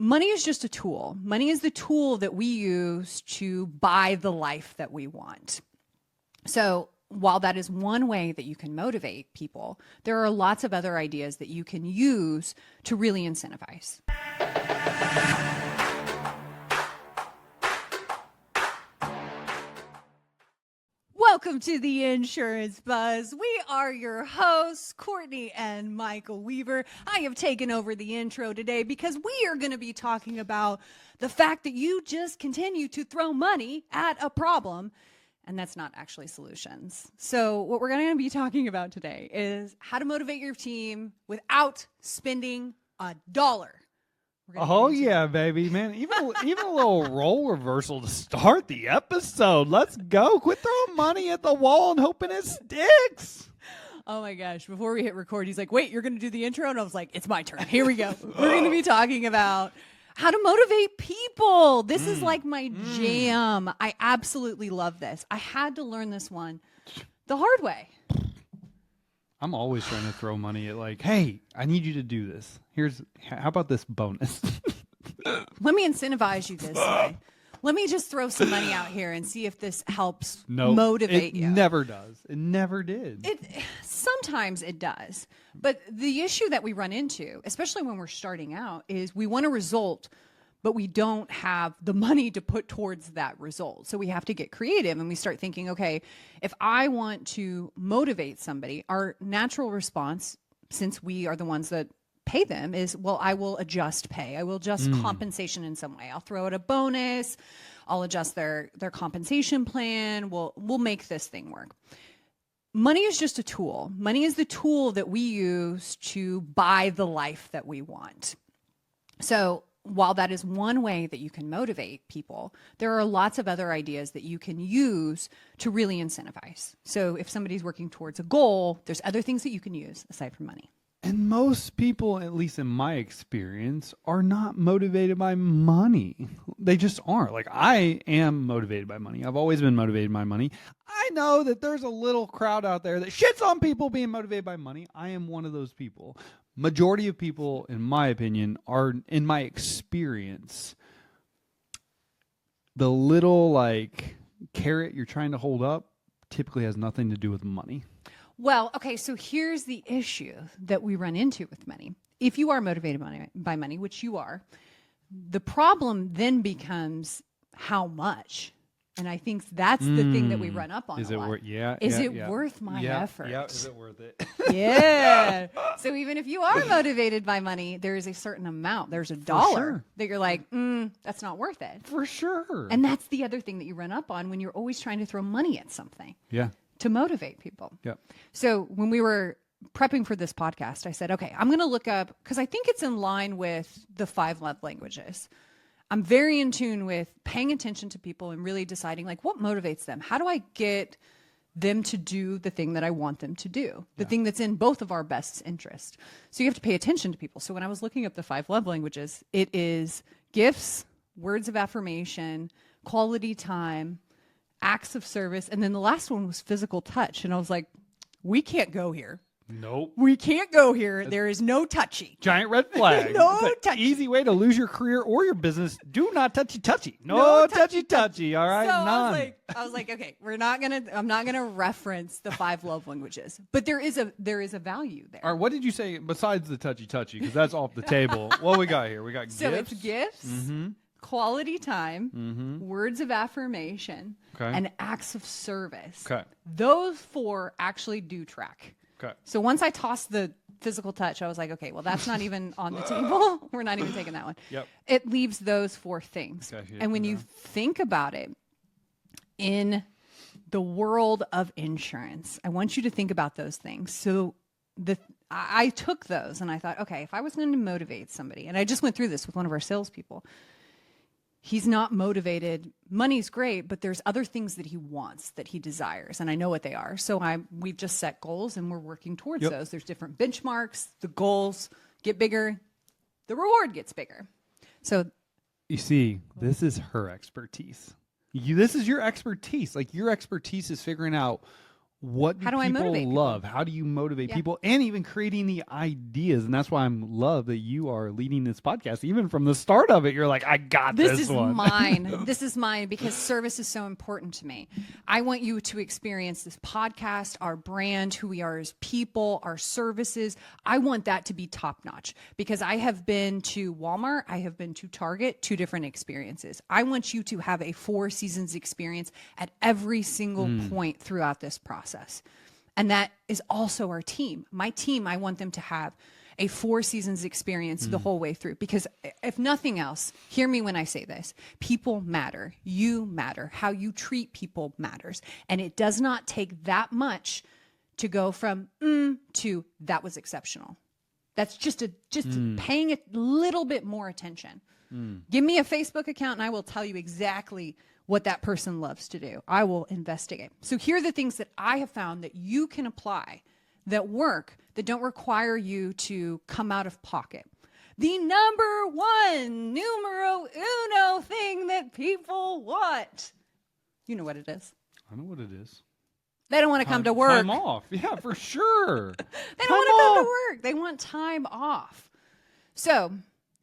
Money is just a tool. Money is the tool that we use to buy the life that we want. So while that is one way that you can motivate people, there are lots of other ideas that you can use to really incentivize. Welcome to the Insurance Buzz. We are your hosts, Courtney and Michael Weaver. I have taken over the intro today because we are going to be talking about the fact that you just continue to throw money at a problem, and that's not actually solutions. So what we're going to be talking about today is how to motivate your team without spending a dollar. Oh yeah, baby, man! Even a little role reversal to start the episode. Let's go! Quit throwing money at the wall and hoping it sticks. Oh my gosh! Before we hit record, he's like, "Wait, you're going to do the intro?" And I was like, "It's my turn. Here we go. We're going to be talking about how to motivate people. This is like my jam. I absolutely love this. I had to learn this one the hard way." I'm always trying to throw money at hey, I need you to do this. How about this bonus? Let me incentivize you this way. Let me just throw some money out here and see if this helps motivate you. It never does. It never did. Sometimes it does. But the issue that we run into, especially when we're starting out, is we want a result, but we don't have the money to put towards that result. So we have to get creative and we start thinking, okay, if I want to motivate somebody, our natural response, since we are the ones that pay them, is, well, I will adjust pay. I will adjust compensation in some way. I'll throw out a bonus. I'll adjust their compensation plan. We'll make this thing work. Money is just a tool. Money is the tool that we use to buy the life that we want. So while that is one way that you can motivate people, there are lots of other ideas that you can use to really incentivize. So if somebody's working towards a goal, there's other things that you can use aside from money. And most people, at least in my experience, are not motivated by money. They just aren't. I am motivated by money. I've always been motivated by money. I know that there's a little crowd out there that shits on people being motivated by money. I am one of those people. Majority of people, in my opinion, are, in my experience, the little carrot you're trying to hold up typically has nothing to do with money. Well, okay, so here's the issue that we run into with money. If you are motivated by money, which you are, the problem then becomes how much. And I think that's the thing that we run up on. Is it worth? Yeah. Is it worth my effort? Yeah. Is it worth it? Yeah. So even if you are motivated by money, there is a certain amount. There's a dollar that you're like, that's not worth it. For sure. And that's the other thing that you run up on when you're always trying to throw money at something. Yeah. To motivate people. Yeah. So when we were prepping for this podcast, I said, okay, I'm going to look up, because I think it's in line with the 5 love languages. I'm very in tune with paying attention to people and really deciding what motivates them. How do I get them to do the thing that I want them to do, the thing that's in both of our best interest. So you have to pay attention to people. So when I was looking up the 5 love languages, it is gifts, words of affirmation, quality time, acts of service, and then the last one was physical touch. And I was like, we can't go here. Nope. We can't go here. There is no touchy. Giant red flag. No touchy. Easy way to lose your career or your business. Do not touchy. No touchy. All right, so none. I was like, okay, I'm not gonna reference the 5 love languages, but there is a value there. All right, what did you say besides the touchy? Because that's off the table. What we got here? We got so gifts. It's gifts, quality time, words of affirmation, and acts of service. Okay. Those 4 actually do track. Okay. So once I tossed the physical touch, I was like, okay, well, that's not even on the table. We're not even taking that one. Yep. It leaves those 4 things. Okay, and when you think about it in the world of insurance, I want you to think about those things. So I took those and I thought, okay, if I was going to motivate somebody, and I just went through this with one of our salespeople, he's not motivated. Money's great, but there's other things that he wants, that he desires, and I know what they are. So we've just set goals, and we're working towards those. There's different benchmarks. The goals get bigger. The reward gets bigger. So you see, this is her expertise. This is your expertise. Your expertise is figuring out what do How do I people motivate people? love? How do you motivate people? And even creating the ideas. And that's why I'm love that you are leading this podcast. Even from the start of it, you're like, I got this This is one. mine. This is mine because service is so important to me. I want you to experience this podcast, our brand, who we are as people, our services. I want that to be top notch because I have been to Walmart. I have been to Target, 2 different experiences. I want you to have a 4 seasons experience at every single point throughout this process. And that is also our team. My team, I want them to have a 4 seasons experience the whole way through. Because if nothing else, hear me when I say this, people matter. You matter. How you treat people matters. And it does not take that much to go from to that was exceptional. That's just paying a little bit more attention. Give me a Facebook account and I will tell you exactly what that person loves to do. I will investigate. So here are the things that I have found that you can apply that work, that don't require you to come out of pocket. The number 1, numero uno thing that people want. You know what it is. I know what it is. They don't want to come to work. Time off. Yeah, for sure. They don't want to come to work. They want time off. So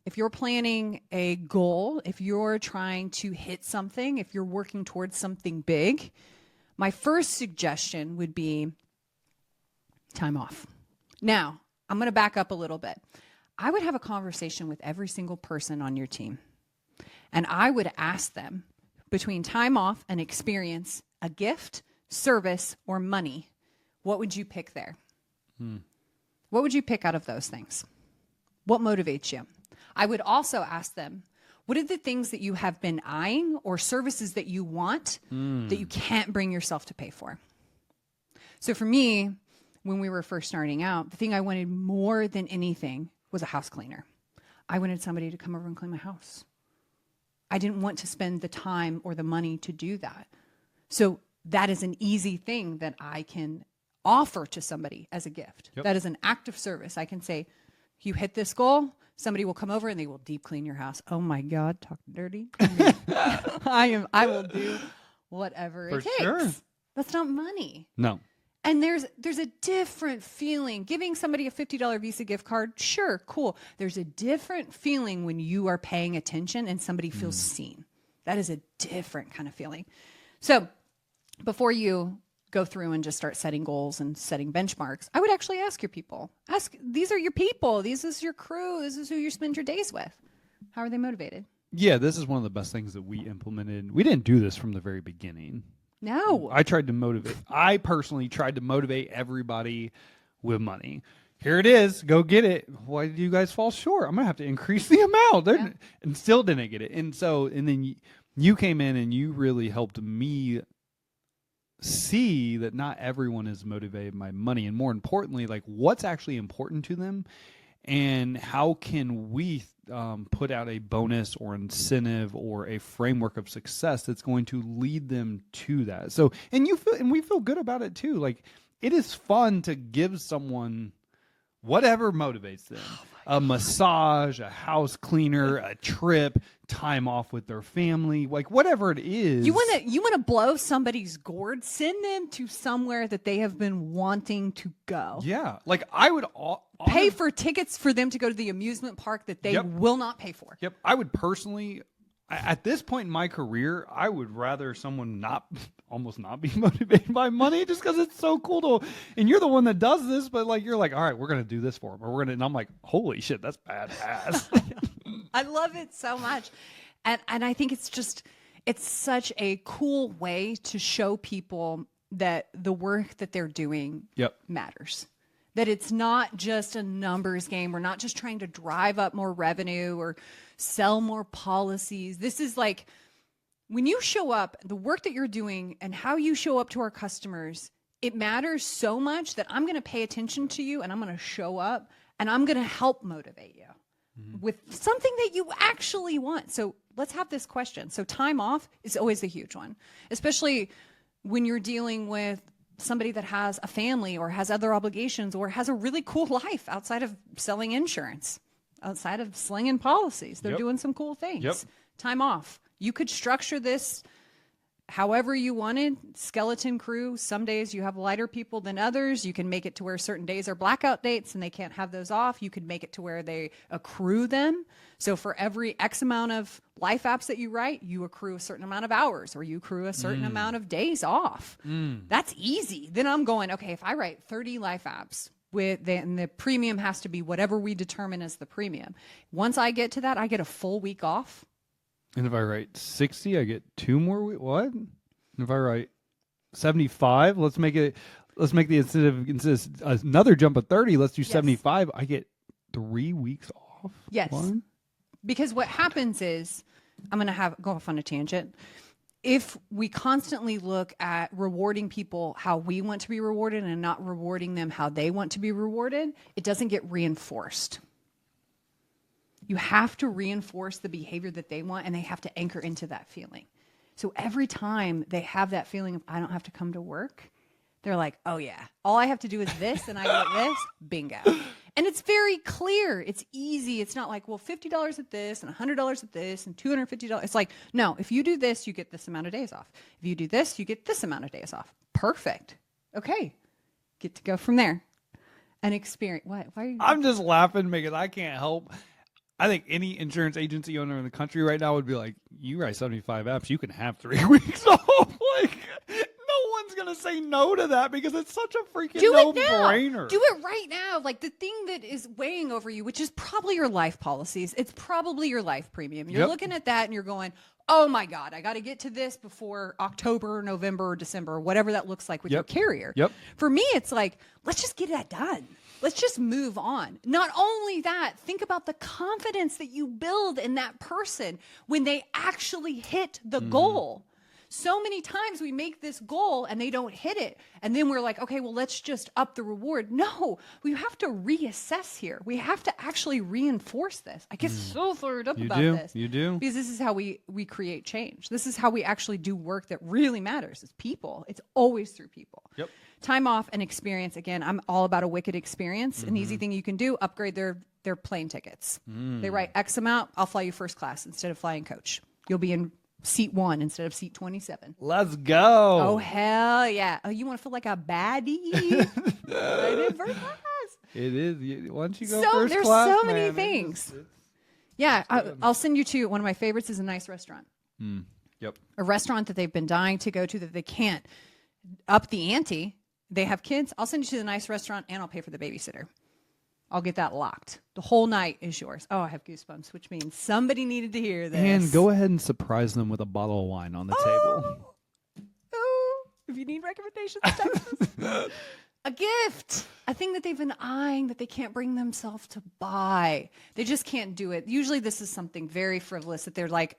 if you're planning a goal, if you're trying to hit something, if you're working towards something big, my first suggestion would be time off. Now, I'm going to back up a little bit. I would have a conversation with every single person on your team, and I would ask them between time off and experience, a gift, service, or money, what would you pick there? What would you pick out of those things? What motivates you? I would also ask them, what are the things that you have been eyeing or services that you want that you can't bring yourself to pay for? So for me, when we were first starting out, the thing I wanted more than anything was a house cleaner. I wanted somebody to come over and clean my house. I didn't want to spend the time or the money to do that. So that is an easy thing that I can offer to somebody as a gift. That is an act of service. I can say, you hit this goal, somebody will come over and they will deep clean your house. Oh my God, talk dirty. I will do whatever it takes. Sure. That's not money. No. And there's a different feeling. Giving somebody a $50 Visa gift card, sure, cool. There's a different feeling when you are paying attention and somebody feels seen. That is a different kind of feeling. So before you go through and just start setting goals and setting benchmarks, I would actually ask your people. These are your people. This is your crew. This is who you spend your days with. How are they motivated? Yeah, this is one of the best things that we implemented. We didn't do this from the very beginning. No. I personally tried to motivate everybody with money. Here it is. Go get it. Why did you guys fall short? I'm going to have to increase the amount. And still didn't get it. And then you came in and you really helped me see that not everyone is motivated by money, and more importantly, like what's actually important to them, and how can we put out a bonus or incentive or a framework of success that's going to lead them to that. So, and we feel good about it too. Like it is fun to give someone whatever motivates them. A massage, a house cleaner, a trip, time off with their family, like whatever it is. You want to blow somebody's gourd, send them to somewhere that they have been wanting to go. Yeah. Like I would pay for tickets for them to go to the amusement park that they will not pay for. Yep. I would personally, at this point in my career, I would rather someone almost not be motivated by money, just because it's so cool and you're the one that does this, but like, you're like, all right, we're going to do this for them, and I'm like, holy shit, that's badass. I love it so much. And I think it's such a cool way to show people that the work that they're doing matters. That it's not just a numbers game. We're not just trying to drive up more revenue or sell more policies. This is like, when you show up, the work that you're doing and how you show up to our customers, it matters so much that I'm going to pay attention to you and I'm going to show up and I'm going to help motivate you with something that you actually want. So let's have this question. So time off is always a huge one, especially when you're dealing with somebody that has a family or has other obligations or has a really cool life outside of selling insurance, outside of slinging policies. They're doing some cool things. Time off. You could structure this however you wanted, skeleton crew. Some days you have lighter people than others. You can make it to where certain days are blackout dates and they can't have those off. You could make it to where they accrue them. So for every X amount of life apps that you write, you accrue a certain amount of hours or you accrue a certain amount of days off. That's easy. Then I'm going, okay, if I write 30 life apps, and the premium has to be whatever we determine as the premium. Once I get to that, I get a full week off. And if I write 60, I get 2 more weeks. What? And if I write 75, let's make the instead of another jump of 30, let's do 75. I get 3 weeks off. Yes. What? Because what happens is, I'm going to go off on a tangent. If we constantly look at rewarding people how we want to be rewarded and not rewarding them how they want to be rewarded, it doesn't get reinforced. You have to reinforce the behavior that they want, and they have to anchor into that feeling. So every time they have that feeling of, I don't have to come to work, they're like, oh yeah, all I have to do is this and I get this, bingo. And it's very clear. It's easy. It's not like, well, $50 at this and $100 at this and $250. It's like, no, if you do this, you get this amount of days off. If you do this, you get this amount of days off. Perfect. Okay. Get to go from there and experience. What? Why are you? I'm just laughing because I can't help. I think any insurance agency owner in the country right now would be like, you write 75 apps, you can have 3 weeks off. Like, no one's going to say no to that because it's such a freaking no-brainer. Do it right now. Like the thing that is weighing over you, which is probably your life policies. It's probably your life premium. You're looking at that and you're going, oh my God, I got to get to this before October, November, or December, or whatever that looks like with your carrier. For me, it's like, let's just get that done. Let's just move on. Not only that, think about the confidence that you build in that person when they actually hit the goal. So many times we make this goal and they don't hit it. And then we're like, okay, well, let's just up the reward. No, we have to reassess here. We have to actually reinforce this. I get so fired up about this. You do. Because this is how we create change. This is how we actually do work that really matters. It's people. It's always through people. Yep. Time off and experience. Again, I'm all about a wicked experience. An easy thing you can do, upgrade their plane tickets. They write X amount, I'll fly you first class instead of flying coach. You'll be in seat 1 instead of seat 27. Let's go. Oh, hell yeah. Oh, you want to feel like a baddie? Right in first class. It is. Once you go So first there's class, so many man, things. Yeah, I'll send you to one of my favorites is a nice restaurant. Yep. A restaurant that they've been dying to go to that they can't up the ante. They have kids. I'll send you to the nice restaurant and I'll pay for the babysitter. I'll get that locked. The whole night is yours. Oh, I have goosebumps, which means somebody needed to hear this. And go ahead and surprise them with a bottle of wine on the table. Oh, if you need recommendations, text us. A gift. A thing that they've been eyeing that they can't bring themselves to buy. They just can't do it. Usually this is something very frivolous that they're like,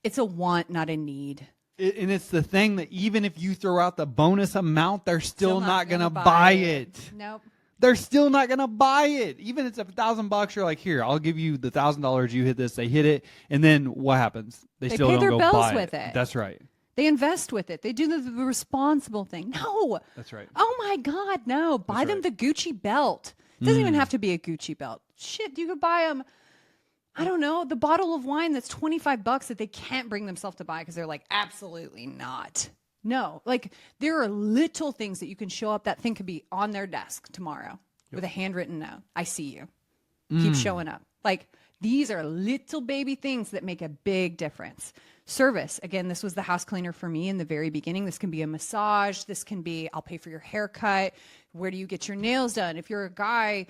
it's a want, not a need. And it's the thing that even if you throw out the bonus amount, they're still not going to buy it. Nope. They're still not going to buy it. Even if it's $1,000, you're like, here, I'll give you the $1,000. You hit this, they hit it. And then what happens? They still pay don't their go bills buy with it. That's right. They invest with it. They do the responsible thing. No. That's right. Oh my God, no. Buy them the Gucci belt. It doesn't even have to be a Gucci belt. Shit, you could buy them, I don't know, the bottle of wine that's $25 that they can't bring themselves to buy because they're like, absolutely not. No, like there are little things that you can show up. That thing could be on their desk tomorrow with a handwritten note. I see you. Keep showing up. Like these are little baby things that make a big difference. Service. Again, this was the house cleaner for me in the very beginning. This can be a massage. This can be, I'll pay for your haircut. Where do you get your nails done? If you're a guy,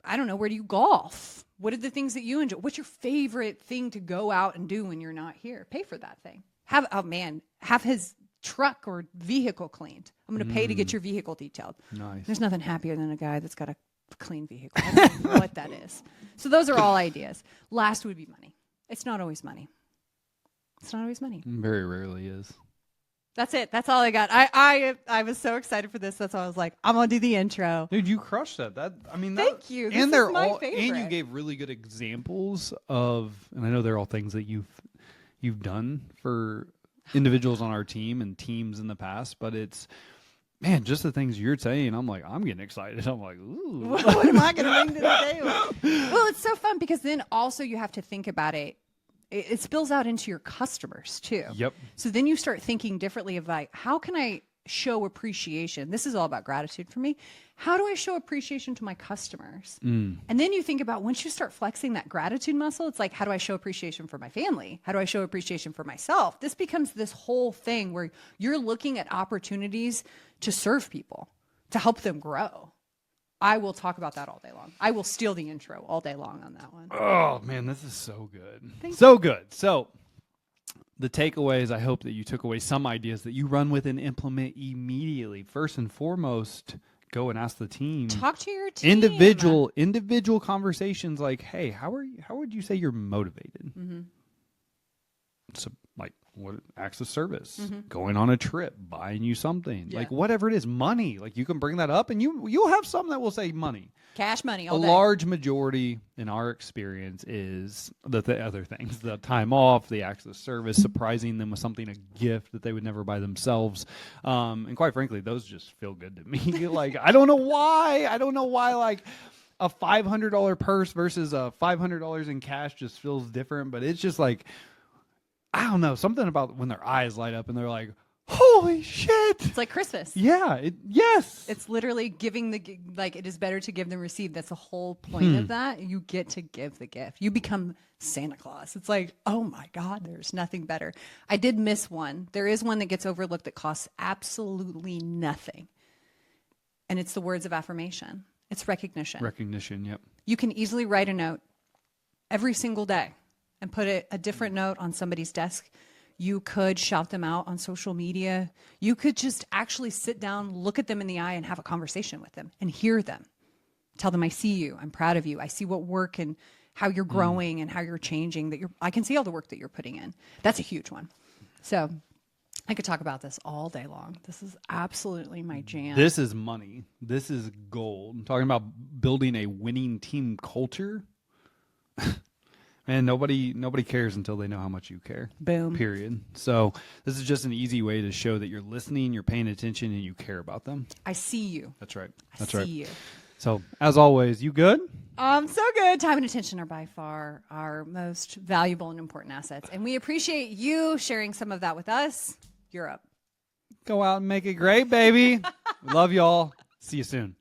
I don't know, where do you golf? What are the things that you enjoy? What's your favorite thing to go out and do when you're not here? Pay for that thing. Have his truck or vehicle cleaned. I'm going to pay to get your vehicle detailed. Nice. There's nothing happier than a guy that's got a clean vehicle. I don't know what that is. So those are all ideas. Last would be money. It's not always money. It's not always money. Very rarely is. That's it. That's all I got. I was so excited for this. That's why I was like, I'm gonna do the intro. Dude, you crushed that. Thank you. And this is my favorite. And you gave really good examples of, and I know they're all things that you've done for individuals on our team and teams in the past, but it's, man, just the things you're saying, I'm like, I'm getting excited. I'm like, ooh. What am I gonna bring to the table? Well, it's so fun because then also you have to think about it. it spills out into your customers too. Yep. So then you start thinking differently of like, how can I show appreciation? This is all about gratitude for me. How do I show appreciation to my customers? And then you think about once you start flexing that gratitude muscle, it's like, how do I show appreciation for my family? How do I show appreciation for myself? This becomes this whole thing where you're looking at opportunities to serve people, to help them grow. I will talk about that all day long. I will steal the intro all day long on that one. Oh, man, this is so good. Thank So good. So the takeaways, I hope that you took away some ideas that you run with and implement immediately. First and foremost, go and ask the team. Talk to your team. Individual conversations like, hey, how would you say you're motivated? So like what acts of service, going on a trip, buying you something, like whatever it is, money. Like you can bring that up and you'll have some that will say money. Cash money A all day. large majority in our experience is the other things, the time off, the acts of service, surprising them with something, a gift that they would never buy themselves. And quite frankly, those just feel good to me. Like, I don't know why like a $500 purse versus a $500 in cash just feels different, but it's just like, I don't know, something about when their eyes light up and they're like, holy shit. It's like Christmas. Yeah. Yes. It's literally giving like, it is better to give than receive. That's the whole point of that. You get to give the gift. You become Santa Claus. It's like, oh my God, there's nothing better. I did miss one. There is one that gets overlooked that costs absolutely nothing. And it's the words of affirmation. It's recognition. Recognition. Yep. You can easily write a note every single day and put a different note on somebody's desk. You could shout them out on social media. You could just actually sit down, look at them in the eye, and have a conversation with them and hear them. Tell them, I see you. I'm proud of you. I see what work and how you're growing and how you're changing. I can see all the work that you're putting in. That's a huge one. So I could talk about this all day long. This is absolutely my jam. This is money. This is gold. I'm talking about building a winning team culture. And nobody cares until they know how much you care. Boom. Period. So this is just an easy way to show that you're listening, you're paying attention, and you care about them. I see you. That's right. I see you. So as always, you good? So good. Time and attention are by far our most valuable and important assets. And we appreciate you sharing some of that with us. You're up. Go out and make it great, baby. Love y'all. See you soon.